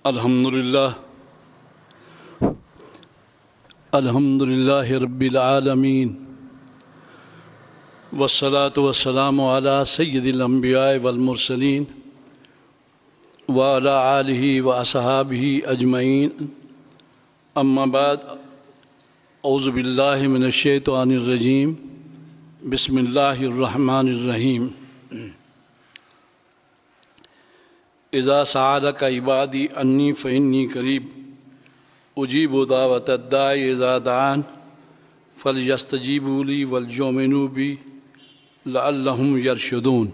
الحمدللہ رب العالمین والصلاة والسلام علی سید الانبیاء والمرسلین وعلی آلہ واصحابہ اجمعین اما بعد اعوذ باللہ من الشیطان الرجیم بسم اللہ الرحمن الرحیم اذا سألک عبادی انی فإنی قریب اجیب دعوت الداعی اذا دعان فلیستجیبوا لی وليؤمنوا بی لعلہم یرشدون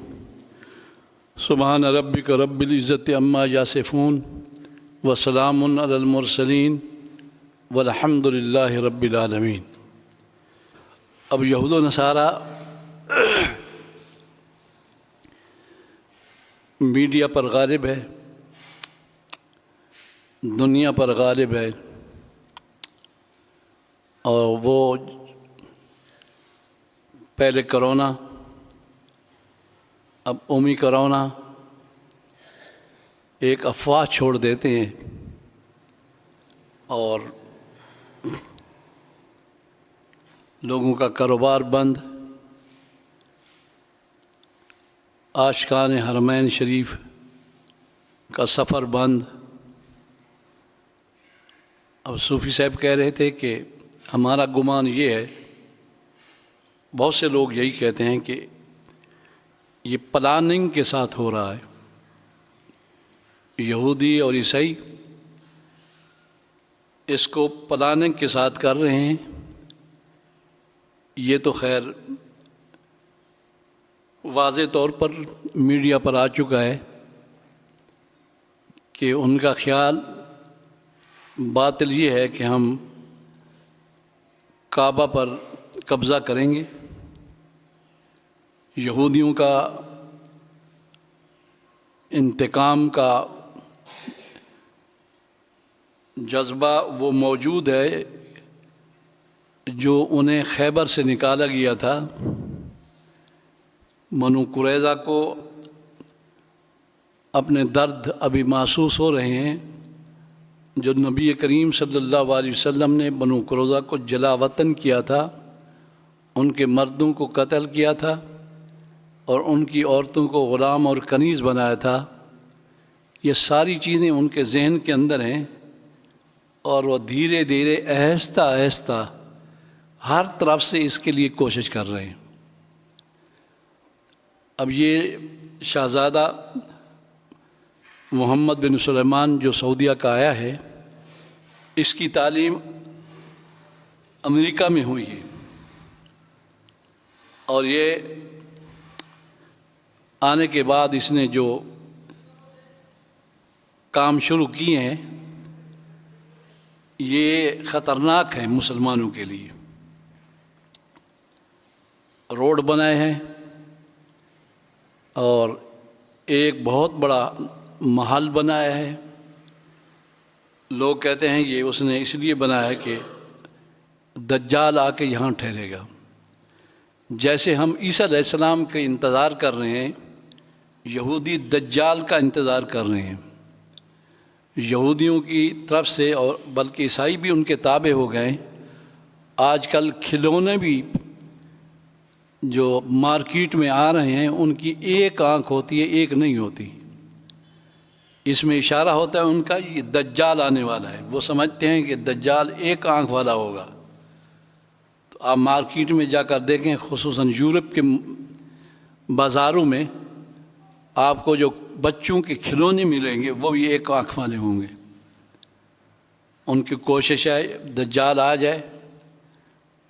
سبحان ربک رب العزت عما یصفون وسلام علی المرسلین والحمد للہ رب العالمین۔ اب یہود و نصارہ میڈیا پر غالب ہے، دنیا پر غالب ہے، اور وہ پہلے کرونا، اب اومی کرونا ایک افواہ چھوڑ دیتے ہیں اور لوگوں کا کاروبار بند، عاشقان حرمین شریف کا سفر بند۔ اب صوفی صاحب کہہ رہے تھے کہ ہمارا گمان یہ ہے، بہت سے لوگ یہی کہتے ہیں کہ یہ پلاننگ کے ساتھ ہو رہا ہے، یہودی اور عیسائی اس کو پلاننگ کے ساتھ کر رہے ہیں۔ یہ تو خیر واضح طور پر میڈیا پر آ چکا ہے کہ ان کا خیال باطل یہ ہے کہ ہم کعبہ پر قبضہ کریں گے۔ یہودیوں کا انتقام کا جذبہ وہ موجود ہے جو انہیں خیبر سے نکالا گیا تھا۔ بنو قریظہ کو اپنے درد ابھی محسوس ہو رہے ہیں، جو نبی کریم صلی اللہ علیہ وسلم نے بنو قریظہ کو جلا وطن کیا تھا، ان کے مردوں کو قتل کیا تھا اور ان کی عورتوں کو غلام اور کنیز بنایا تھا۔ یہ ساری چیزیں ان کے ذہن کے اندر ہیں اور وہ دھیرے دھیرے آہستہ آہستہ ہر طرف سے اس کے لیے کوشش کر رہے ہیں۔ اب یہ شہزادہ محمد بن سلیمان جو سعودیہ کا آیا ہے، اس کی تعلیم امریکہ میں ہوئی ہے، اور یہ آنے کے بعد اس نے جو کام شروع کیے ہیں یہ خطرناک ہے مسلمانوں کے لیے۔ روڈ بنائے ہیں اور ایک بہت بڑا محل بنایا ہے۔ لوگ کہتے ہیں یہ اس نے اس لیے بنایا ہے کہ دجال آ کے یہاں ٹھہرے گا۔ جیسے ہم عیسیٰ علیہ السلام کے انتظار کر رہے ہیں، یہودی دجال کا انتظار کر رہے ہیں۔ یہودیوں کی طرف سے اور بلکہ عیسائی بھی ان کے تابع ہو گئے۔ آج کل کھلونے بھی جو مارکیٹ میں آ رہے ہیں ان کی ایک آنکھ ہوتی ہے، ایک نہیں ہوتی۔ اس میں اشارہ ہوتا ہے ان کا یہ دجال آنے والا ہے۔ وہ سمجھتے ہیں کہ دجال ایک آنکھ والا ہوگا۔ تو آپ مارکیٹ میں جا کر دیکھیں، خصوصاً یورپ کے بازاروں میں آپ کو جو بچوں کے کھلونے ملیں گے وہ بھی ایک آنکھ والے ہوں گے۔ ان کی کوشش ہے دجال آ جائے،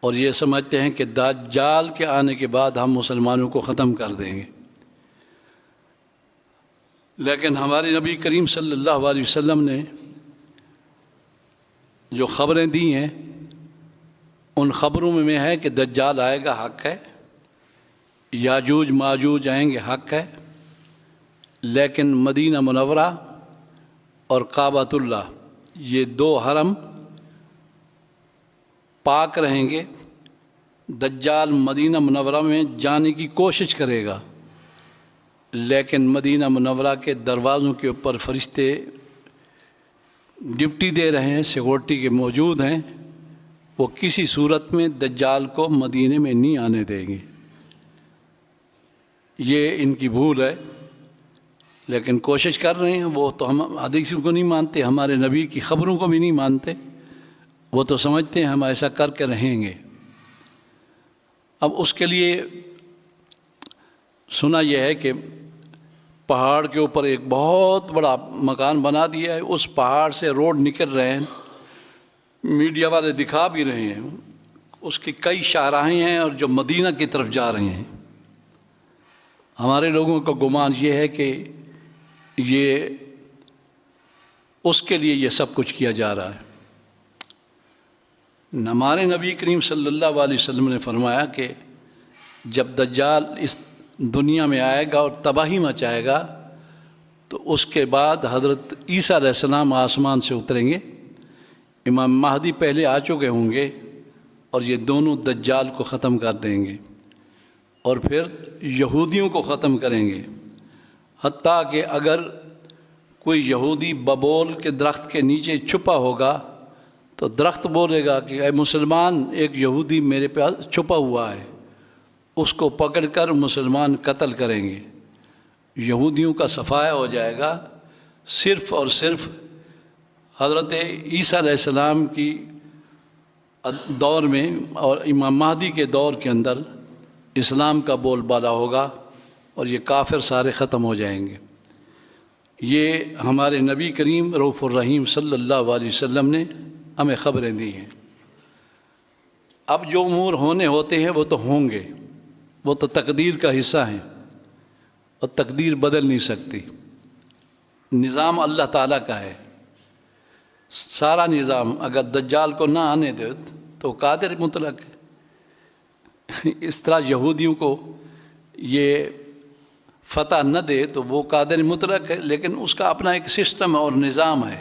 اور یہ سمجھتے ہیں کہ دجال کے آنے کے بعد ہم مسلمانوں کو ختم کر دیں گے۔ لیکن ہمارے نبی کریم صلی اللہ علیہ وسلم نے جو خبریں دی ہیں ان خبروں میں ہے کہ دجال آئے گا، حق ہے، یاجوج ماجوج آئیں گے، حق ہے، لیکن مدینہ منورہ اور کعبۃ اللہ یہ دو حرم پاک رہیں گے۔ دجال مدینہ منورہ میں جانے کی کوشش کرے گا، لیکن مدینہ منورہ کے دروازوں کے اوپر فرشتے ڈیوٹی دے رہے ہیں، سیکورٹی کے موجود ہیں، وہ کسی صورت میں دجال کو مدینے میں نہیں آنے دیں گے۔ یہ ان کی بھول ہے، لیکن کوشش کر رہے ہیں۔ وہ تو ہم حدیثوں کو نہیں مانتے، ہمارے نبی کی خبروں کو بھی نہیں مانتے، وہ تو سمجھتے ہیں ہم ایسا کر کے رہیں گے۔ اب اس کے لیے سنا یہ ہے کہ پہاڑ کے اوپر ایک بہت بڑا مکان بنا دیا ہے، اس پہاڑ سے روڈ نکل رہے ہیں، میڈیا والے دکھا بھی رہے ہیں، اس کی کئی شاہراہیں ہیں اور جو مدینہ کی طرف جا رہے ہیں۔ ہمارے لوگوں کا گمان یہ ہے کہ یہ اس کے لیے یہ سب کچھ کیا جا رہا ہے۔ ہمارے نبی کریم صلی اللہ علیہ وسلم نے فرمایا کہ جب دجال اس دنیا میں آئے گا اور تباہی مچائے گا تو اس کے بعد حضرت عیسیٰ علیہ السلام آسمان سے اتریں گے، امام مہدی پہلے آ چکے ہوں گے اور یہ دونوں دجال کو ختم کر دیں گے اور پھر یہودیوں کو ختم کریں گے۔ حتیٰ کہ اگر کوئی یہودی ببول کے درخت کے نیچے چھپا ہوگا تو درخت بولے گا کہ اے مسلمان، ایک یہودی میرے پاس چھپا ہوا ہے، اس کو پکڑ کر مسلمان قتل کریں گے۔ یہودیوں کا صفایا ہو جائے گا، صرف اور صرف حضرت عیسیٰ علیہ السلام کی دور میں اور امام مہدی کے دور کے اندر اسلام کا بول بالا ہوگا اور یہ کافر سارے ختم ہو جائیں گے۔ یہ ہمارے نبی کریم رؤوف الرحیم صلی اللہ علیہ وسلم نے ہمیں خبریں دی ہیں۔ اب جو امور ہونے ہوتے ہیں وہ تو ہوں گے، وہ تو تقدیر کا حصہ ہیں اور تقدیر بدل نہیں سکتی۔ نظام اللہ تعالیٰ کا ہے، سارا نظام۔ اگر دجال کو نہ آنے دے تو قادر مطلق ہے۔ اس طرح یہودیوں کو یہ فتح نہ دے تو وہ قادر مطلق ہے، لیکن اس کا اپنا ایک سسٹم اور نظام ہے۔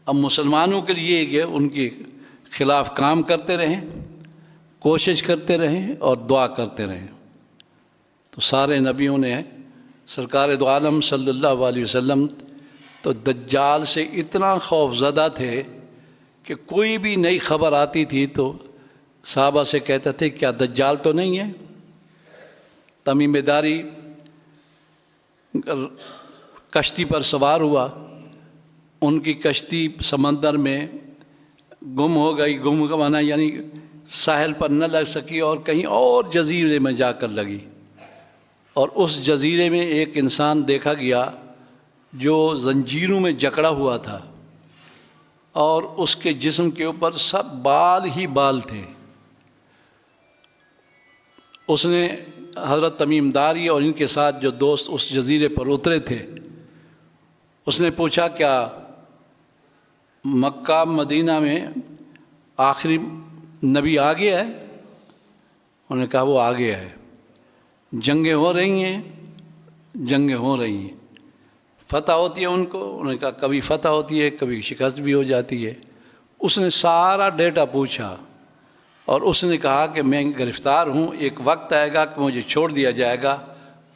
اب مسلمانوں کے لیے کہ ان کے خلاف کام کرتے رہیں، کوشش کرتے رہیں اور دعا کرتے رہیں۔ تو سارے نبیوں نے، سرکار دو عالم صلی اللہ علیہ وسلم تو دجال سے اتنا خوف زدہ تھے کہ کوئی بھی نئی خبر آتی تھی تو صحابہ سے کہتے تھے کیا دجال تو نہیں ہے؟ تمیم داری کشتی پر سوار ہوا، ان کی کشتی سمندر میں گم ہو گئی، گم ہونا یعنی ساحل پر نہ لگ سکی اور کہیں اور جزیرے میں جا کر لگی، اور اس جزیرے میں ایک انسان دیکھا گیا جو زنجیروں میں جکڑا ہوا تھا اور اس کے جسم کے اوپر سب بال ہی بال تھے۔ اس نے حضرت تمیم داری اور ان کے ساتھ جو دوست اس جزیرے پر اترے تھے، اس نے پوچھا کیا مکہ مدینہ میں آخری نبی آ گیا ہے؟ انہوں نے کہا وہ آ گیا ہے۔ جنگیں ہو رہی ہیں، جنگیں ہو رہی ہیں، فتح ہوتی ہے ان کو۔ انہوں نے کہا کبھی فتح ہوتی ہے، کبھی شکست بھی ہو جاتی ہے۔ اس نے سارا ڈیٹا پوچھا اور اس نے کہا کہ میں گرفتار ہوں، ایک وقت آئے گا کہ مجھے چھوڑ دیا جائے گا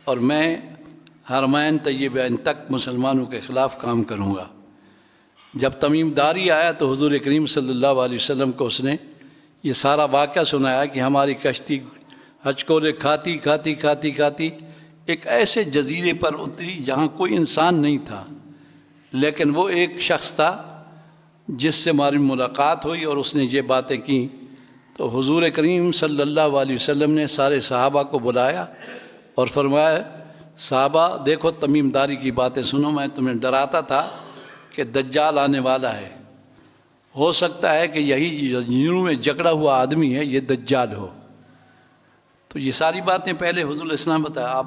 اور میں حرمین طیبین تک مسلمانوں کے خلاف کام کروں گا۔ جب تمیم داری آیا تو حضور کریم صلی اللہ علیہ وسلم کو اس نے یہ سارا واقعہ سنایا کہ ہماری کشتی ہچکولے کھاتی کھاتی کھاتی کھاتی ایک ایسے جزیرے پر اتری جہاں کوئی انسان نہیں تھا، لیکن وہ ایک شخص تھا جس سے ہماری ملاقات ہوئی اور اس نے یہ باتیں کی۔ تو حضور کریم صلی اللہ علیہ وسلم نے سارے صحابہ کو بلایا اور فرمایا صحابہ دیکھو تمیم داری کی باتیں سنو، میں تمہیں ڈراتا تھا کہ دجال آنے والا ہے، ہو سکتا ہے کہ یہی جنوں میں جکڑا ہوا آدمی ہے یہ دجال ہو۔ تو یہ ساری باتیں پہلے حضور علیہ السلام بتایا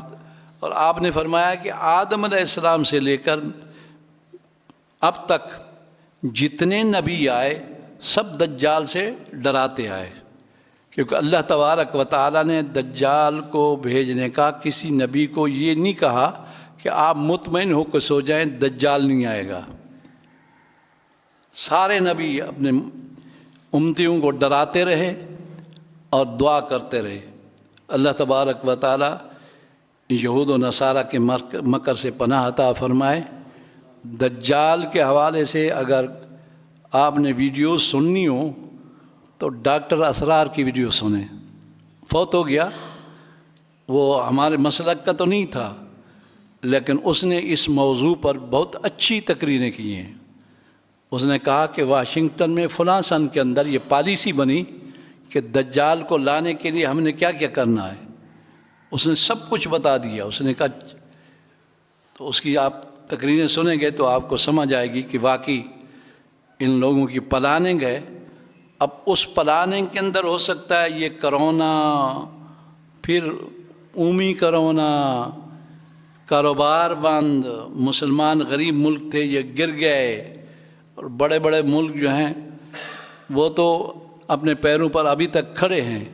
اور آپ نے فرمایا کہ آدم علیہ السلام سے لے کر اب تک جتنے نبی آئے سب دجال سے ڈراتے آئے، کیونکہ اللہ تبارک و تعالیٰ نے دجال کو بھیجنے کا کسی نبی کو یہ نہیں کہا کہ آپ مطمئن ہو کے سو جائیں دجال نہیں آئے گا۔ سارے نبی اپنے امتیوں کو ڈراتے رہے اور دعا کرتے رہے۔ اللہ تبارک و تعالیٰ یہود و نصارہ کے مکر سے پناہ عطا فرمائے دجال کے حوالے سے اگر آپ نے ویڈیوز سننی ہو تو ڈاکٹر اسرار کی ویڈیو سنیں. فوت ہو گیا، وہ ہمارے مسلک کا تو نہیں تھا، لیکن اس نے اس موضوع پر بہت اچھی تقریریں کی ہیں. اس نے کہا کہ واشنگٹن میں فلاں سن کے اندر یہ پالیسی بنی کہ دجال کو لانے کے لیے ہم نے کیا کیا کرنا ہے. اس نے سب کچھ بتا دیا. اس نے کہا، تو اس کی آپ تقریریں سنیں گے تو آپ کو سمجھ آئے گی کہ واقعی ان لوگوں کی پلاننگ ہے. اب اس پلاننگ کے اندر ہو سکتا ہے یہ کرونا، پھر اومی کرونا، کاروبار بند، مسلمان غریب ملک تھے یہ گر گئے، اور بڑے بڑے ملک جو ہیں وہ تو اپنے پیروں پر ابھی تک کھڑے ہیں،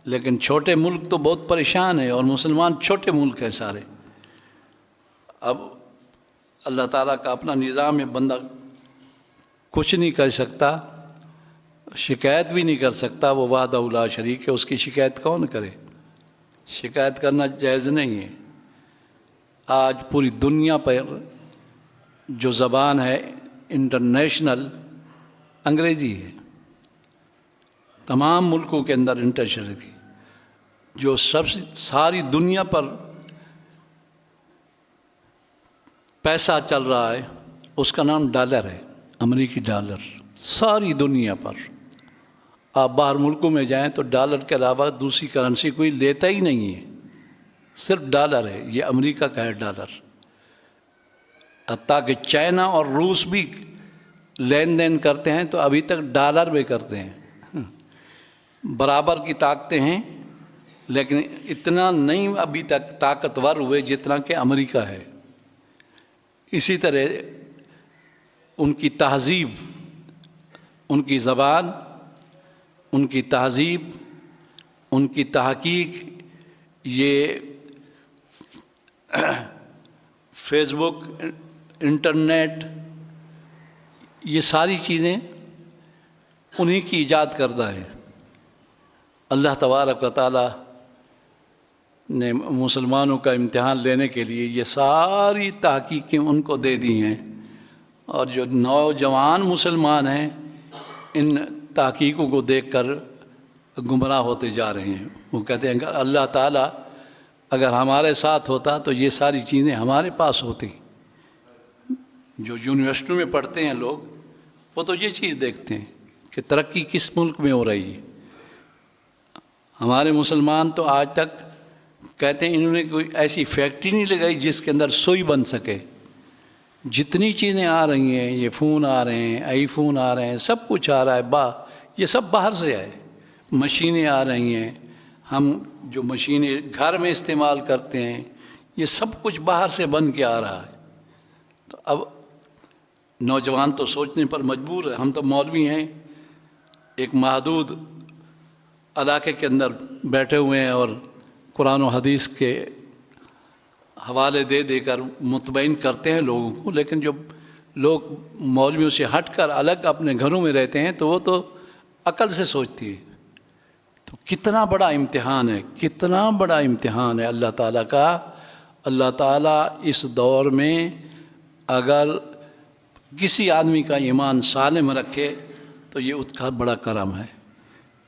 لیکن چھوٹے ملک تو بہت پریشان ہیں، اور مسلمان چھوٹے ملک ہیں سارے. اب اللہ تعالیٰ کا اپنا نظام ہے، بندہ کچھ نہیں کر سکتا، شکایت بھی نہیں کر سکتا. وہ وحدہ لا شریک ہے، اس کی شکایت کون کرے؟ شکایت کرنا جائز نہیں ہے. آج پوری دنیا پر جو زبان ہے انٹرنیشنل انگریزی ہے. تمام ملکوں کے اندر انٹرنیشنل کی جو ساری دنیا پر پیسہ چل رہا ہے اس کا نام ڈالر ہے، امریکی ڈالر. ساری دنیا پر آپ باہر ملکوں میں جائیں تو ڈالر کے علاوہ دوسری کرنسی کوئی لیتا ہی نہیں ہے، صرف ڈالر ہے. یہ امریکہ کا ہے ڈالر. حتیٰ کہ چائنا اور روس بھی لین دین کرتے ہیں تو ابھی تک ڈالر میں کرتے ہیں. برابر کی طاقتیں ہیں، لیکن اتنا نہیں ابھی تک طاقتور ہوئے جتنا کہ امریکہ ہے. اسی طرح ان کی تہذیب، ان کی زبان، ان کی تہذیب، ان کی تحقیق، یہ فیس بک، انٹرنیٹ، یہ ساری چیزیں انہی کی ایجاد کردہ ہے. اللہ تبارک و تعالی نے مسلمانوں کا امتحان لینے کے لیے یہ ساری تحقیقیں ان کو دے دی ہیں، اور جو نوجوان مسلمان ہیں ان تحقیقوں کو دیکھ کر گمراہ ہوتے جا رہے ہیں. وہ کہتے ہیں کہ اللہ تعالیٰ اگر ہمارے ساتھ ہوتا تو یہ ساری چیزیں ہمارے پاس ہوتی. جو یونیورسٹیوں میں پڑھتے ہیں لوگ وہ تو یہ چیز دیکھتے ہیں کہ ترقی کس ملک میں ہو رہی ہے. ہمارے مسلمان تو آج تک کہتے ہیں انہوں نے کوئی ایسی فیکٹری نہیں لگائی جس کے اندر سوئی بن سکے. جتنی چیزیں آ رہی ہیں، یہ فون آ رہے ہیں، آئی فون آ رہے ہیں، سب کچھ آ رہا ہے، یہ سب باہر سے آئے. مشینیں آ رہی ہیں، ہم جو مشینیں گھر میں استعمال کرتے ہیں یہ سب کچھ باہر سے بن کے آ رہا ہے. تو اب نوجوان تو سوچنے پر مجبور ہے. ہم تو مولوی ہیں، ایک محدود علاقے کے اندر بیٹھے ہوئے ہیں اور قرآن و حدیث کے حوالے دے دے کر مطمئن کرتے ہیں لوگوں کو، لیکن جب لوگ مولویوں سے ہٹ کر الگ اپنے گھروں میں رہتے ہیں تو وہ تو عقل سے سوچتی ہے. تو کتنا بڑا امتحان ہے، کتنا بڑا امتحان ہے اللہ تعالیٰ کا. اللہ تعالیٰ اس دور میں اگر کسی آدمی کا ایمان سالم رکھے تو یہ اس کا بڑا کرم ہے.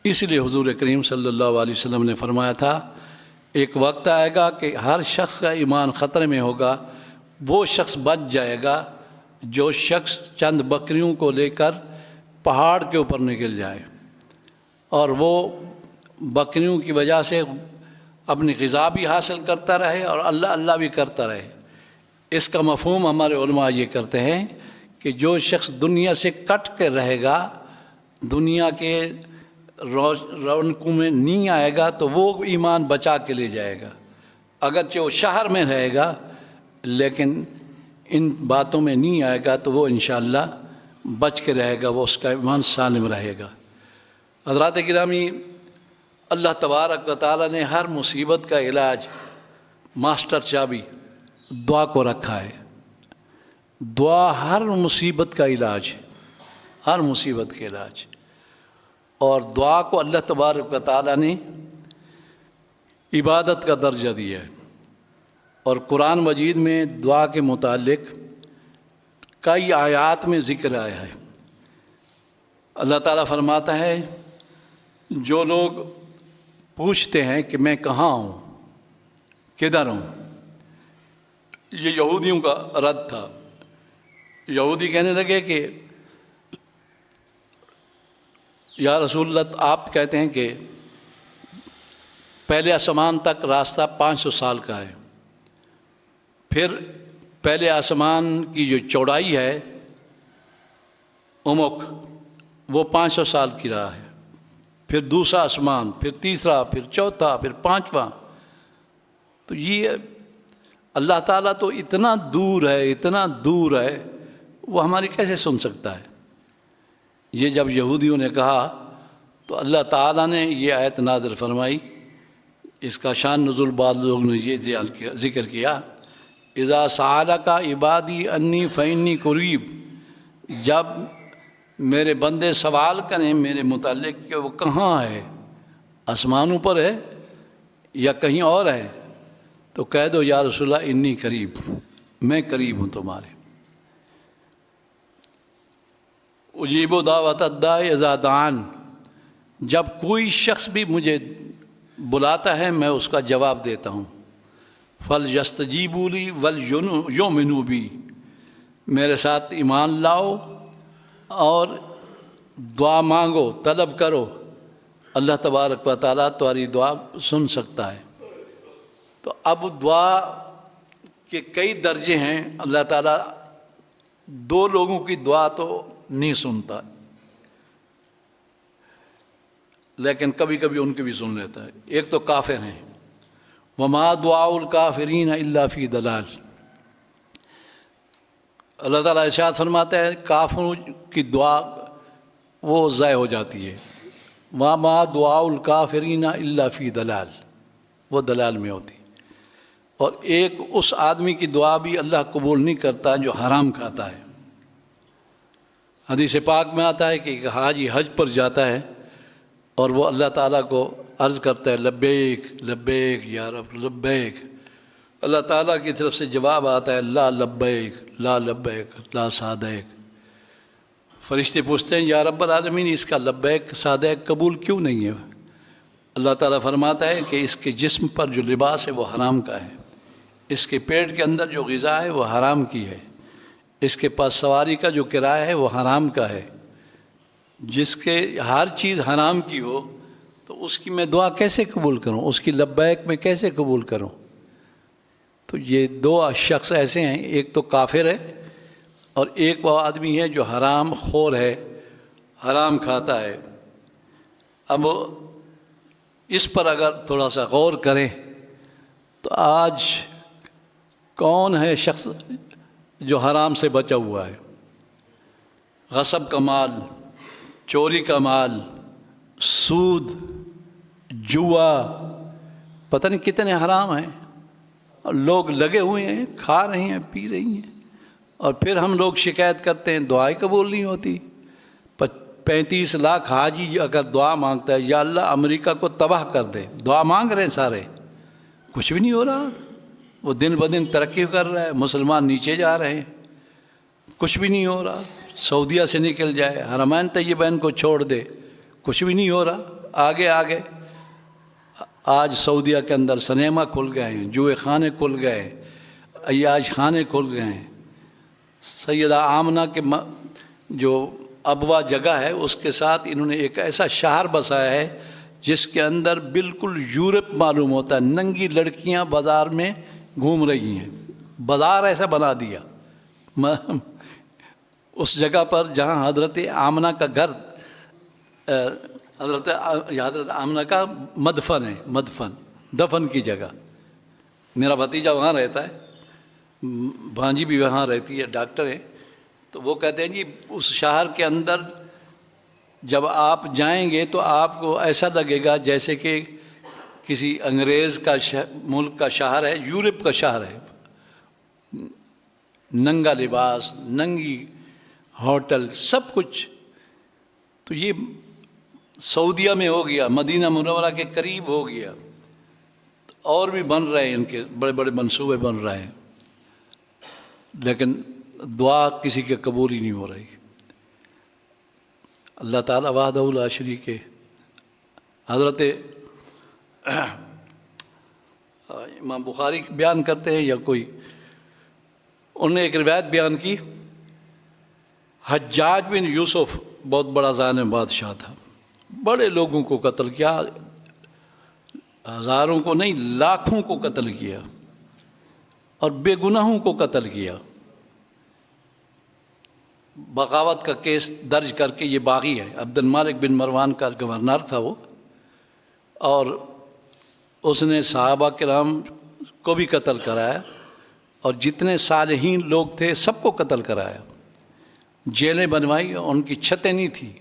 اس لیے حضور کریم صلی اللہ علیہ وسلم نے فرمایا تھا ایک وقت آئے گا کہ ہر شخص کا ایمان خطرے میں ہوگا. وہ شخص بچ جائے گا جو شخص چند بکریوں کو لے کر پہاڑ کے اوپر نکل جائے اور وہ بکریوں کی وجہ سے اپنی غذا بھی حاصل کرتا رہے اور اللہ اللہ بھی کرتا رہے. اس کا مفہوم ہمارے علماء یہ کرتے ہیں کہ جو شخص دنیا سے کٹ کے رہے گا، دنیا کے رونقوں میں نہیں آئے گا تو وہ ایمان بچا کے لے جائے گا. اگرچہ وہ شہر میں رہے گا لیکن ان باتوں میں نہیں آئے گا تو وہ انشاءاللہ بچ کے رہے گا، وہ اس کا ایمان سالم رہے گا. حضرات گرامی، اللہ تبارک و تعالیٰ نے ہر مصیبت کا علاج ماسٹر چابی دعا کو رکھا ہے. دعا ہر مصیبت کا علاج، ہر مصیبت کے علاج. اور دعا کو اللہ تبارک و تعالیٰ نے عبادت کا درجہ دیا ہے. اور قرآن مجید میں دعا کے متعلق کئی آیات میں ذکر آیا ہے۔ اللہ تعالیٰ فرماتا ہے جو لوگ پوچھتے ہیں کہ میں کہاں ہوں، کدھر ہوں، یہ یہودیوں کا رد تھا۔ یہودی کہنے لگے کہ یا رسول اللہ، آپ کہتے ہیں کہ پہلے آسمان تک راستہ 500 سال کا ہے، پھر پہلے آسمان کی جو چوڑائی ہے عمق وہ 500 سال کی راہ ہے، پھر دوسرا آسمان، پھر تیسرا، پھر چوتھا، پھر پانچواں۔ تو یہ اللہ تعالیٰ تو اتنا دور ہے، اتنا دور ہے، وہ ہماری کیسے سن سکتا ہے؟ یہ جب یہودیوں نے کہا تو اللہ تعالیٰ نے یہ آیت نازل فرمائی۔ اس کا شان نزول بعض لوگوں نے یہ ذکر کیا، اذا سألک عبادی انی فإنی قریب، جب میرے بندے سوال کریں میرے متعلق کہ وہ کہاں ہے، آسمانوں پر ہے یا کہیں اور ہے، تو کہہ دو یا رسول اللہ انی قریب، میں قریب ہوں تمہارے۔ اجیب دعوت الداعی اذا دعان، جب کوئی شخص بھی مجھے بلاتا ہے میں اس کا جواب دیتا ہوں۔ فَلْيَسْتَجِيبُوا لِي وَلْيُؤْمِنُوا بِي، میرے ساتھ ایمان لاؤ اور دعا مانگو، طلب کرو، اللہ تبارک و تعالیٰ تمہاری دعا سن سکتا ہے۔ تو اب دعا کے کئی درجے ہیں، اللہ تعالیٰ دو لوگوں کی دعا تو نہیں سنتا، لیکن کبھی کبھی ان کی بھی سن لیتا ہے۔ ایک تو کافر ہیں، وما دعاء الکافرین الا فی ضلال، اللہ تعالیٰ ارشاد فرماتا ہے کافروں کی دعا وہ ضائع ہو جاتی ہے، وما دعاء الکافرین الا فی ضلال، وہ دلال میں ہوتی۔ اور ایک اس آدمی کی دعا بھی اللہ قبول نہیں کرتا جو حرام کھاتا ہے۔ حدیث پاک میں آتا ہے کہ ایک حاجی حج پر جاتا ہے اور وہ اللہ تعالیٰ کو عرض کرتا ہے لبیک لبیک یا رب لبیک، اللہ تعالیٰ کی طرف سے جواب آتا ہے لا لبیک لا لبیک لا سعدیک۔ فرشتے پوچھتے ہیں یا رب العالمین اس کا لبیک سعدیک قبول کیوں نہیں ہے؟ اللہ تعالیٰ فرماتا ہے کہ اس کے جسم پر جو لباس ہے وہ حرام کا ہے، اس کے پیٹ کے اندر جو غذا ہے وہ حرام کی ہے، اس کے پاس سواری کا جو کرایہ ہے وہ حرام کا ہے۔ جس کے ہر چیز حرام کی ہو تو اس کی میں دعا کیسے قبول کروں، اس کی لبیک میں کیسے قبول کروں؟ تو یہ دو شخص ایسے ہیں، ایک تو کافر ہے اور ایک وہ آدمی ہے جو حرام خور ہے، حرام کھاتا ہے۔ اب اس پر اگر تھوڑا سا غور کریں تو آج کون ہے شخص جو حرام سے بچا ہوا ہے؟ غصب کا مال، چوری کا مال، سود، جوا، پتہ نہیں کتنے حرام ہیں، اور لوگ لگے ہوئے ہیں، کھا رہے ہیں، پی رہی ہیں، اور پھر ہم لوگ شکایت کرتے ہیں دعائیں قبول نہیں ہوتی۔ 35 لاکھ حاجی اگر دعا مانگتا ہے یا اللہ امریکہ کو تباہ کر دے، دعا مانگ رہے ہیں سارے، کچھ بھی نہیں ہو رہا، وہ دن بدن ترقی کر رہا ہے، مسلمان نیچے جا رہے ہیں، کچھ بھی نہیں ہو رہا۔ سعودیہ سے نکل جائے، حرمین طیبین کو چھوڑ دے، کچھ بھی نہیں ہو رہا۔ آگے آگے آج سعودیہ کے اندر سنیما کھل گئے ہیں، جوئے خانے کھل گئے، عیاش خانے کھل گئے ہیں۔ سیدہ آمنہ کے جو ابوا جگہ ہے اس کے ساتھ انہوں نے ایک ایسا شہر بسایا ہے جس کے اندر بالکل یورپ معلوم ہوتا ہے، ننگی لڑکیاں بازار میں گھوم رہی ہیں، بازار ایسا بنا دیا اس جگہ پر جہاں حضرت آمنہ کا گھر، حضرت آمنہ کا مدفن ہے، دفن کی جگہ۔ میرا بھتیجا وہاں رہتا ہے، بھانجی بھی وہاں رہتی ہے، ڈاکٹر ہے، تو وہ کہتے ہیں جی اس شہر کے اندر جب آپ جائیں گے تو آپ کو ایسا لگے گا جیسے کہ کسی انگریز کا ملک کا شہر ہے، یورپ کا شہر ہے، ننگا لباس، ننگی ہوٹل، سب کچھ۔ تو یہ سعودیہ میں ہو گیا، مدینہ منورہ کے قریب ہو گیا، اور بھی بن رہے ہیں، ان کے بڑے بڑے منصوبے بن رہے ہیں، لیکن دعا کسی کے قبول ہی نہیں ہو رہی۔ اللہ تعالیٰ وحدہ لا شریک ہے۔ حضرت امام بخاری بیان کرتے ہیں یا کوئی، انہوں نے ایک روایت بیان کی، حجاج بن یوسف بہت بڑا ظالم بادشاہ تھا، بڑے لوگوں کو قتل کیا، ہزاروں کو نہیں لاکھوں کو قتل کیا اور بے گناہوں کو قتل کیا۔ بغاوت کا کیس درج کر کے، یہ باغی ہے، عبد المالک بن مروان کا گورنر تھا وہ، اور اس نے صحابہ کرام کو بھی قتل کرایا اور جتنے صالحین لوگ تھے سب کو قتل کرایا، جیلیں بنوائی، ان کی چھتیں نہیں تھیں،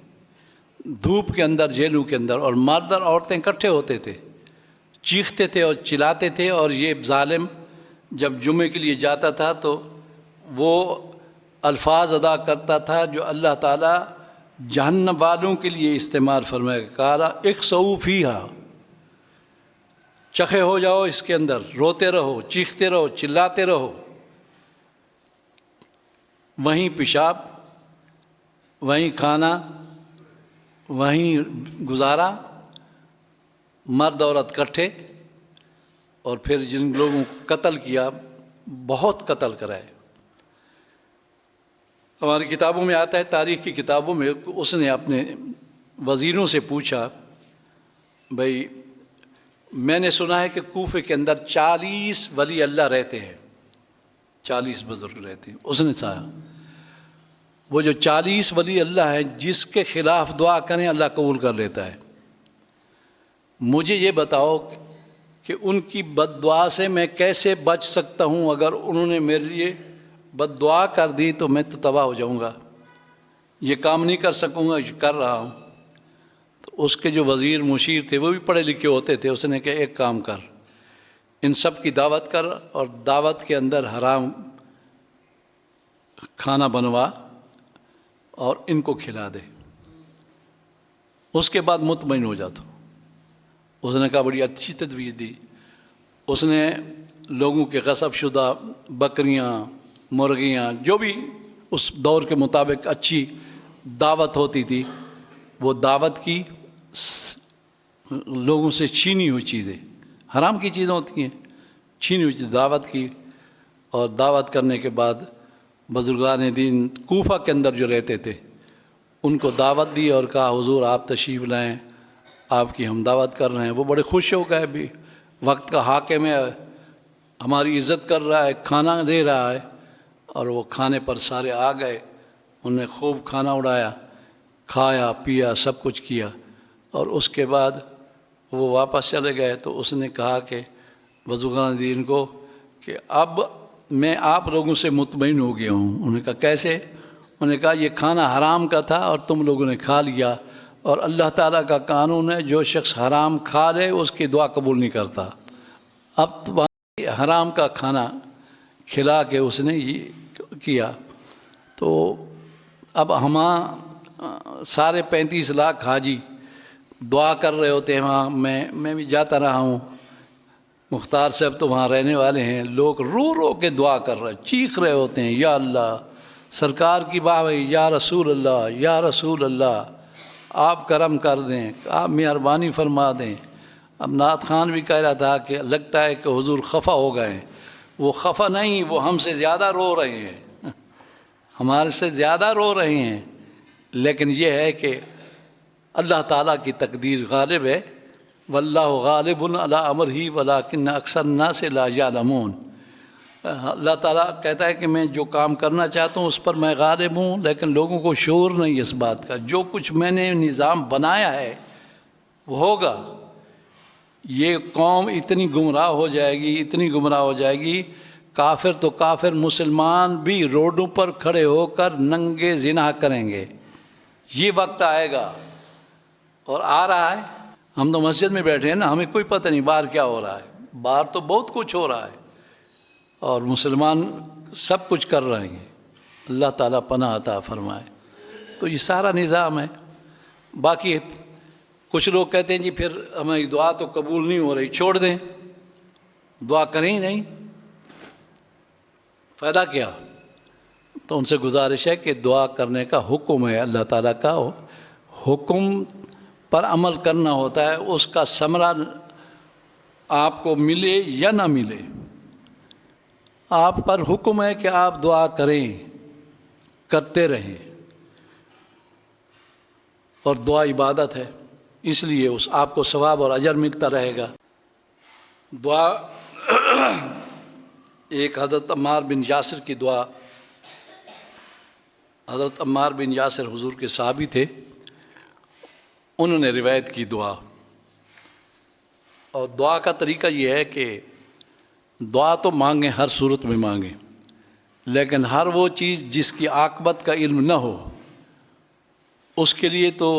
دھوپ کے اندر جیلوں کے اندر، اور مرد اور عورتیں اکٹھے ہوتے تھے، چیختے تھے اور چلاتے تھے، اور یہ ظالم جب جمعے کے لیے جاتا تھا تو وہ الفاظ ادا کرتا تھا جو اللہ تعالیٰ جہنم والوں کے لیے استعمال فرمائے گا، قال اخسؤوا فیہا، چخے ہو جاؤ اس کے اندر، روتے رہو، چیختے رہو، چلاتے رہو، وہیں پیشاب، وہیں کھانا، وہیں گزارا، مرد عورت کٹھے، اور پھر جن لوگوں کو قتل کیا بہت قتل کرائے۔ ہماری کتابوں میں آتا ہے، تاریخ کی کتابوں میں، اس نے اپنے وزیروں سے پوچھا، بھائی میں نے سنا ہے کہ کوفے کے اندر 40 ولی اللہ رہتے ہیں، 40 بزرگ رہتے ہیں۔ اس نے کہا وہ جو 40 ولی اللہ ہیں جس کے خلاف دعا کریں اللہ قبول کر لیتا ہے، مجھے یہ بتاؤ کہ ان کی بد دعا سے میں کیسے بچ سکتا ہوں؟ اگر انہوں نے میرے لیے بد دعا کر دی تو میں تو تباہ ہو جاؤں گا، یہ کام نہیں کر سکوں گا، یہ کر رہا ہوں۔ تو اس کے جو وزیر مشیر تھے وہ بھی پڑھے لکھے ہوتے تھے، اس نے کہا ایک کام کر، ان سب کی دعوت کر اور دعوت کے اندر حرام کھانا بنوا اور ان کو کھلا دے، اس کے بعد مطمئن ہو جاتا۔ اس نے کہا بڑی اچھی تدبیر دی۔ اس نے لوگوں کے غصب شدہ بکریاں، مرغیاں، جو بھی اس دور کے مطابق اچھی دعوت ہوتی تھی، وہ دعوت کی، لوگوں سے چھینی ہوئی چیزیں، حرام کی چیزیں ہوتی ہیں، چھینی ہوئی چیزیں دعوت کی، اور دعوت کرنے کے بعد بزرگان دین کوفہ کے اندر جو رہتے تھے ان کو دعوت دی اور کہا حضور آپ تشریف لائیں، آپ کی ہم دعوت کر رہے ہیں۔ وہ بڑے خوش ہو گئے، بھی وقت کا حاکم ہے، ہماری عزت کر رہا ہے، کھانا دے رہا ہے، اور وہ کھانے پر سارے آ گئے، انہوں نے خوب کھانا اڑایا، کھایا پیا سب کچھ کیا، اور اس کے بعد وہ واپس چلے گئے۔ تو اس نے کہا کہ بزرگان دین کو کہ اب میں آپ لوگوں سے مطمئن ہو گیا ہوں۔ انہوں نے کہا کیسے؟ انہوں نے کہا یہ کھانا حرام کا تھا اور تم لوگوں نے کھا لیا، اور اللہ تعالیٰ کا قانون ہے جو شخص حرام کھا لے اس کی دعا قبول نہیں کرتا۔ اب تمہاری حرام کا کھانا کھلا کے اس نے یہ کیا، تو اب سارے 35 لاکھ حاجی دعا کر رہے ہوتے ہیں وہاں، میں بھی جاتا رہا ہوں، مختار صاحب تو وہاں رہنے والے ہیں، لوگ رو رو کے دعا کر رہے، چیخ رہے ہوتے ہیں، یا اللہ سرکار کی بابئی، یا رسول اللہ، یا رسول اللہ آپ کرم کر دیں، آپ مہربانی فرما دیں۔ اب نعت خان بھی کہہ رہا تھا کہ لگتا ہے کہ حضور خفا ہو گئے، وہ خفا نہیں، وہ ہم سے زیادہ رو رہے ہیں، ہمارے سے زیادہ رو رہے ہیں، لیکن یہ ہے کہ اللہ تعالیٰ کی تقدیر غالب ہے، واللہ غالب علی امرہ ولکن اکثر الناس لا یعلمون۔ اللہ تعالیٰ کہتا ہے کہ میں جو کام کرنا چاہتا ہوں اس پر میں غالب ہوں، لیکن لوگوں کو شعور نہیں اس بات کا، جو کچھ میں نے نظام بنایا ہے وہ ہوگا۔ یہ قوم اتنی گمراہ ہو جائے گی، اتنی گمراہ ہو جائے گی، کافر تو کافر، مسلمان بھی روڈوں پر کھڑے ہو کر ننگے زنا کریں گے۔ یہ وقت آئے گا اور آ رہا ہے۔ ہم تو مسجد میں بیٹھے ہیں نا، ہمیں کوئی پتہ نہیں باہر کیا ہو رہا ہے، باہر تو بہت کچھ ہو رہا ہے، اور مسلمان سب کچھ کر رہے ہیں۔ اللہ تعالیٰ پناہ عطا فرمائے۔ تو یہ سارا نظام ہے۔ باقی کچھ لوگ کہتے ہیں جی پھر ہماری دعا تو قبول نہیں ہو رہی، چھوڑ دیں، دعا کریں ہی نہیں، فائدہ کیا؟ تو ان سے گزارش ہے کہ دعا کرنے کا حکم ہے، اللہ تعالیٰ کا حکم پر عمل کرنا ہوتا ہے، اس کا ثمرہ آپ کو ملے یا نہ ملے، آپ پر حکم ہے کہ آپ دعا کریں، کرتے رہیں، اور دعا عبادت ہے، اس لیے آپ کو ثواب اور اجر ملتا رہے گا۔ دعا ایک حضرت عمار بن یاسر کی دعا، حضرت عمار بن یاسر حضور کے صحابی تھے، انہوں نے روایت کی دعا، اور دعا کا طریقہ یہ ہے کہ دعا تو مانگیں، ہر صورت میں مانگیں، لیکن ہر وہ چیز جس کی عاقبت کا علم نہ ہو اس کے لیے تو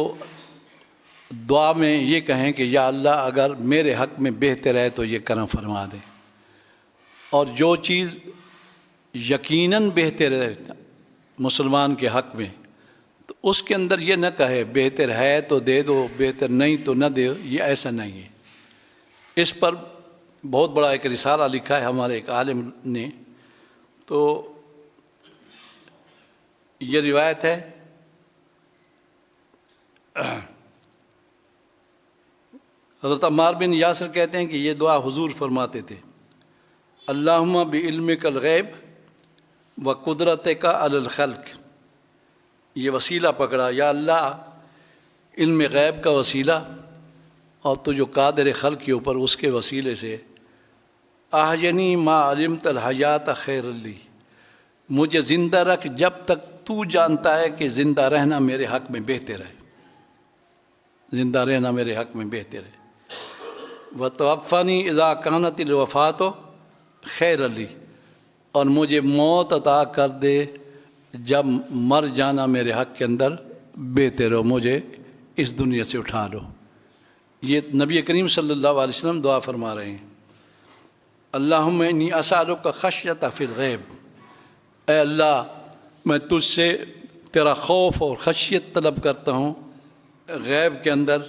دعا میں یہ کہیں کہ یا اللہ اگر میرے حق میں بہتر ہے تو یہ کرم فرما دیں، اور جو چیز یقیناً بہتر ہے مسلمان کے حق میں تو اس کے اندر یہ نہ کہے بہتر ہے تو دے دو، بہتر نہیں تو نہ دے، یہ ایسا نہیں ہے۔ اس پر بہت بڑا ایک رسالہ لکھا ہے ہمارے ایک عالم نے، تو یہ روایت ہے حضرت عمار بن یاسر کہتے ہیں کہ یہ دعا حضور فرماتے تھے، اللہم بعلمک الغیب و قدرتک علی الخلق، یہ وسیلہ پکڑا، یا اللہ علم غیب کا وسیلہ اور تو جو قادر خلق کے اوپر اس کے وسیلے سے، احینی ما علمت الحیات خیر لی، مجھے زندہ رکھ جب تک تو جانتا ہے کہ زندہ رہنا میرے حق میں بہتر ہے، زندہ رہنا میرے حق میں بہتر ہے، وتوفنی اذا کانت الوفات خیر لی، اور مجھے موت عطا کر دے جب مر جانا میرے حق کے اندر بہتر ہو، مجھے اس دنیا سے اٹھا لو۔ یہ نبی کریم صلی اللہ علیہ وسلم دعا فرما رہے ہیں، اللہم انی اسألک خشیۃ فی الغیب، اے اللہ میں تجھ سے تیرا خوف اور خشیت طلب کرتا ہوں غیب کے اندر،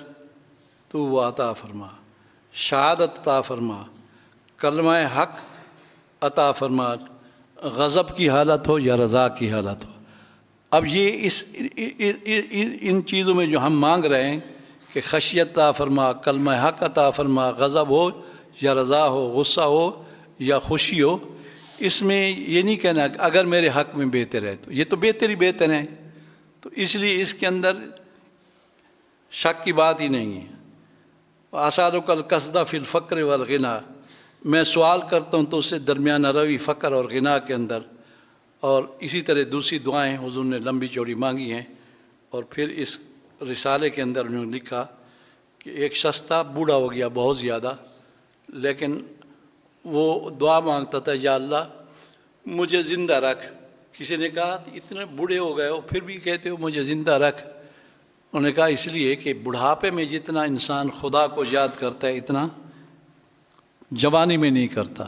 تو وہ عطا فرما، شہادت عطا فرما، کلمہ حق عطا فرما، غضب کی حالت ہو یا رضا کی حالت ہو۔ اب یہ ان چیزوں میں جو ہم مانگ رہے ہیں کہ خشیت عطا فرما، کلمہ حق عطا فرما، غضب ہو یا رضا ہو، غصہ ہو یا خوشی ہو، اس میں یہ نہیں کہنا کہ اگر میرے حق میں بہتر ہے، تو یہ تو بہتر ہی بہتر ہے، تو اس لیے اس کے اندر شک کی بات ہی نہیں ہے۔ اسألک القصد فی الفقر والغنا، میں سوال کرتا ہوں تو اس سے درمیانہ روی فقر اور غنا کے اندر، اور اسی طرح دوسری دعائیں حضور نے لمبی چوڑی مانگی ہیں، اور پھر اس رسالے کے اندر انہوں نے لکھا کہ ایک شخص تھا، بوڑھا ہو گیا بہت زیادہ، لیکن وہ دعا مانگتا تھا یا اللہ مجھے زندہ رکھ۔ کسی نے کہا اتنے بوڑھے ہو گئے ہو پھر بھی کہتے ہو مجھے زندہ رکھ؟ انہوں نے کہا اس لیے کہ بڑھاپے میں جتنا انسان خدا کو یاد کرتا ہے اتنا جوانی میں نہیں کرتا۔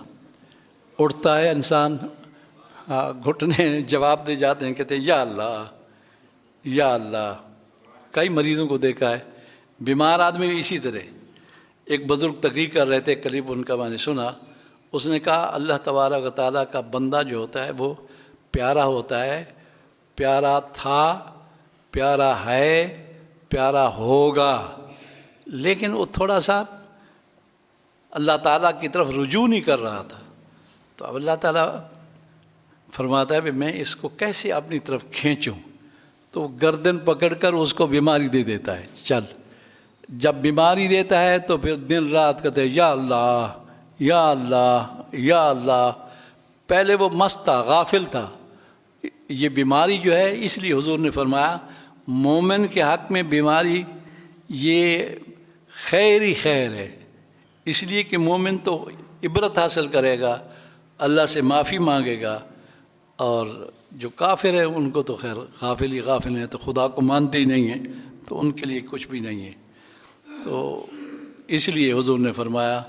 اٹھتا ہے انسان، گھٹنے جواب دے جاتے ہیں، کہتے ہیں یا اللہ یا اللہ۔ کئی مریضوں کو دیکھا ہے، بیمار آدمی بھی اسی طرح۔ ایک بزرگ تقریر کر رہے تھے، کلپ ان کا میں نے سنا، اس نے کہا اللہ تبارک و تعالیٰ کا بندہ جو ہوتا ہے وہ پیارا ہوتا ہے، پیارا تھا، پیارا ہے، پیارا ہوگا، لیکن وہ تھوڑا سا اللہ تعالیٰ کی طرف رجوع نہیں کر رہا تھا، تو اب اللہ تعالیٰ فرماتا ہے کہ میں اس کو کیسے اپنی طرف کھینچوں، تو گردن پکڑ کر اس کو بیماری دے دیتا ہے، چل۔ جب بیماری دیتا ہے تو پھر دن رات کہتے ہیں یا اللہ یا اللہ یا اللہ۔ پہلے وہ مست تھا، غافل تھا۔ یہ بیماری جو ہے، اس لیے حضور نے فرمایا مومن کے حق میں بیماری یہ خیر ہی خیر ہے، اس لیے کہ مومن تو عبرت حاصل کرے گا، اللہ سے معافی مانگے گا، اور جو کافر ہے ان کو تو خیر غافل ہی غافل ہیں، تو خدا کو مانتے ہی نہیں ہیں، تو ان کے لیے کچھ بھی نہیں ہے۔ تو اس لیے حضور نے فرمایا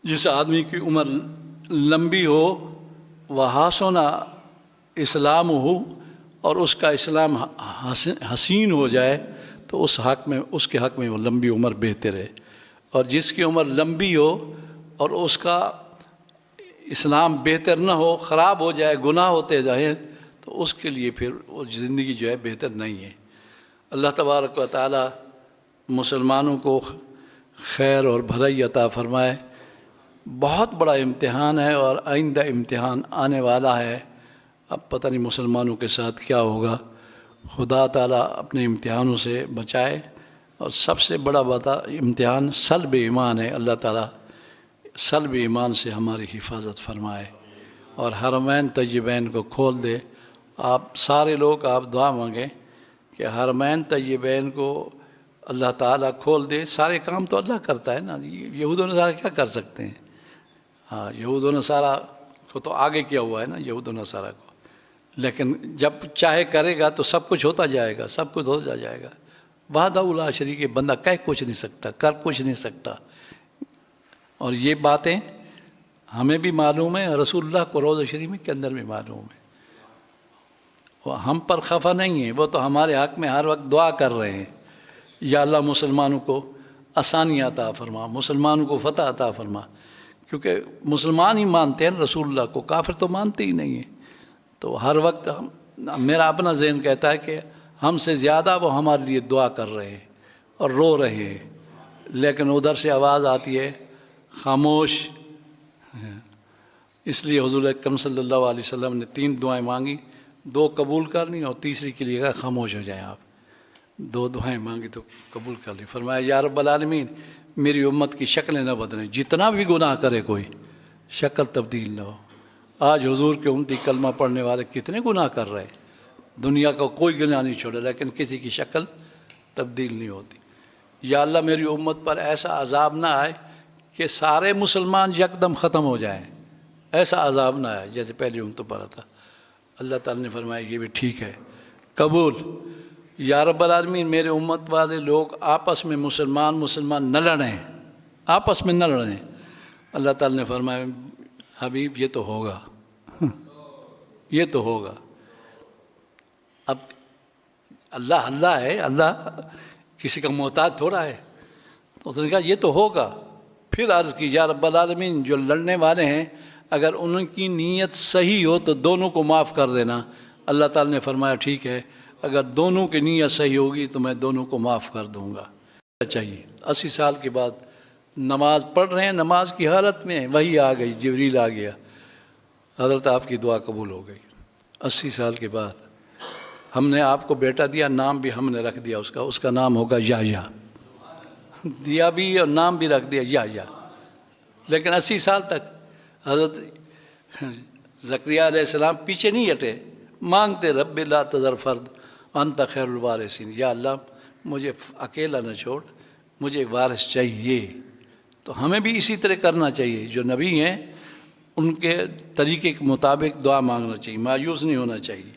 جس آدمی کی عمر لمبی ہو وہ حسن اسلام ہو، اور اس کا اسلام حسین ہو جائے، تو اس کے حق میں وہ لمبی عمر بہتر ہے، اور جس کی عمر لمبی ہو اور اس کا اسلام بہتر نہ ہو، خراب ہو جائے، گناہ ہوتے جائیں، اس کے لیے پھر وہ زندگی جو ہے بہتر نہیں ہے۔ اللہ تبارک و تعالی مسلمانوں کو خیر اور بھلائی عطا فرمائے۔ بہت بڑا امتحان ہے اور آئندہ امتحان آنے والا ہے، اب پتہ نہیں مسلمانوں کے ساتھ کیا ہوگا۔ خدا تعالیٰ اپنے امتحانوں سے بچائے، اور سب سے بڑا امتحان سلب ایمان ہے۔ اللہ تعالیٰ سلب ایمان سے ہماری حفاظت فرمائے اور حرمین طیبین کو کھول دے۔ آپ سارے لوگ آپ دعا مانگیں کہ حرمین طیبین کو اللہ تعالیٰ کھول دے۔ سارے کام تو اللہ کرتا ہے نا، یہود و نصارہ کیا کر سکتے ہیں؟ ہاں، یہود و نصارہ کو تو آگے کیا ہوا ہے نا، یہود و نصارہ کو، لیکن جب چاہے کرے گا تو سب کچھ ہوتا جائے گا، سب کچھ ہوتا جائے گا۔ وحدہ لا شریک ہے، بندہ کہہ کچھ نہیں سکتا، کر کچھ نہیں سکتا۔ اور یہ باتیں ہمیں بھی معلوم ہے، رسول اللہ کو روضہ شریف کے اندر بھی معلوم ہے۔ وہ ہم پر خفا نہیں ہیں، وہ تو ہمارے حق میں ہر وقت دعا کر رہے ہیں، یا اللہ مسلمانوں کو آسانی عطا فرما، مسلمانوں کو فتح عطا فرما، کیونکہ مسلمان ہی مانتے ہیں رسول اللہ کو، کافر تو مانتے ہی نہیں ہیں۔ تو ہر وقت میرا اپنا ذہن کہتا ہے کہ ہم سے زیادہ وہ ہمارے لیے دعا کر رہے ہیں اور رو رہے ہیں، لیکن ادھر سے آواز آتی ہے خاموش۔ اس لیے حضور اکرم صلی اللہ علیہ وسلم نے 3 دعائیں مانگی، 2 قبول کر لی اور تیسری کے لیے کہا خاموش ہو جائیں آپ۔ 2 دعائیں مانگی تو قبول کر لی۔ فرمایا یا رب العالمین میری امت کی شکلیں نہ بدلیں، جتنا بھی گناہ کرے کوئی شکل تبدیل نہ ہو۔ آج حضور کے امتی کلمہ پڑھنے والے کتنے گناہ کر رہے ہیں، دنیا کا کوئی گناہ نہیں چھوڑا، لیکن کسی کی شکل تبدیل نہیں ہوتی۔ یا اللہ میری امت پر ایسا عذاب نہ آئے کہ سارے مسلمان یکدم ختم ہو جائیں، ایسا عذاب نہ آئے جیسے پہلی امتوں پر آتا۔ اللہ تعالیٰ نے فرمایا یہ بھی ٹھیک ہے، قبول۔ یا رب العالمین میرے امت والے لوگ آپس میں مسلمان نہ لڑیں، آپس میں نہ لڑیں۔ اللہ تعالیٰ نے فرمایا حبیب یہ تو ہوگا، یہ تو ہوگا۔ اب اللہ ہے، اللہ کسی کا محتاج تھوڑا ہے، تو اس نے کہا یہ تو ہوگا۔ پھر عرض کی یا رب العالمین جو لڑنے والے ہیں اگر ان کی نیت صحیح ہو تو دونوں کو معاف کر دینا۔ اللہ تعالیٰ نے فرمایا ٹھیک ہے، اگر دونوں کی نیت صحیح ہوگی تو میں دونوں کو معاف کر دوں گا۔ چاہیے 80 سال کے بعد نماز پڑھ رہے ہیں، نماز کی حالت میں وہی آ گئی، جبریل آ گیا، حضرت آپ کی دعا قبول ہو گئی۔ 80 سال کے بعد ہم نے آپ کو بیٹا دیا، نام بھی ہم نے رکھ دیا اس کا نام ہوگا یحییٰ، دیا بھی اور نام بھی رکھ دیا یحییٰ۔ لیکن 80 سال تک حضرت زکریا علیہ السلام پیچھے نہیں ہٹے، مانگتے رب لا تذر فرد انت خیر الوارثین، یا اللہ مجھے اکیلا نہ چھوڑ، مجھے ایک وارث چاہیے۔ تو ہمیں بھی اسی طرح کرنا چاہیے، جو نبی ہیں ان کے طریقے کے مطابق دعا مانگنا چاہیے، مایوس نہیں ہونا چاہیے۔